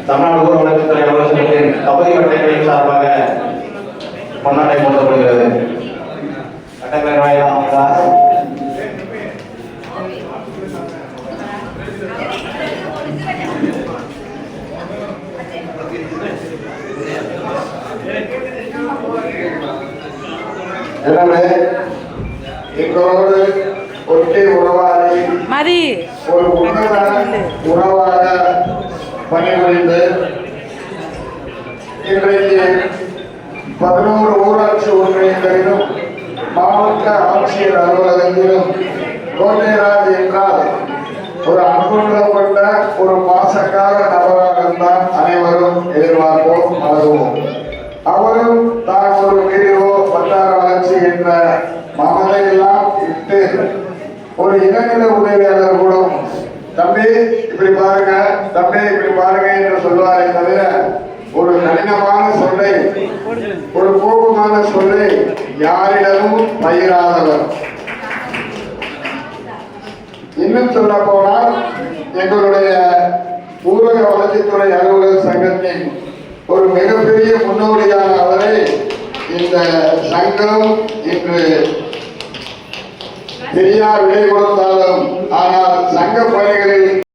தமிழ்நாடு ஊர் வளர்ச்சித்துறை அலுவலகத்தின் கபடி கட்டளைகளின் சார்பாக கொண்டாடை போடப்படுகிறது. கட்டளை எனவே எங்களோடு ஒற்றை உறவாடி ஒரு உன்னத உறவாக பணிபுரிந்து இன்றைக்கு 11 ஊராட்சி ஒன்றியங்களிலும் மாவட்ட ஆட்சியர் அலுவலகத்திலும் கோட்டைராஜ் என்றால் ஒரு அன்புள்ளப்பட்ட ஒரு பாசக்கார நபராகத்தான் அனைவரும் எதிர்பார்ப்போம் மலருவோம். அவரும் தான் ஒரு பிரிவோ வட்டார வளர்ச்சி என்ற மமதையெல்லாம் இட்டு ஒரு இளநிலை உதவியாளர் கூட தம்பி இப்படி பாருங்க, தம்பி இப்படி பாருங்க என்று சொல்வாரே தவிர ஒரு கடினமான சொல்லை, ஒரு கோபமான சொல்லை யாரிடமும் பயிராதவர். இன்னும் சொல்ல போனால் எங்களுடைய ஊரக வளர்ச்சித்துறை அலுவலர் சங்கத்தின் ஒரு மிகப்பெரிய முன்னோடியான அவரை இந்த சங்கம் இன்று பெரியார் விலை கொடுத்தாலும் ஆனால் சங்க பணிகளில்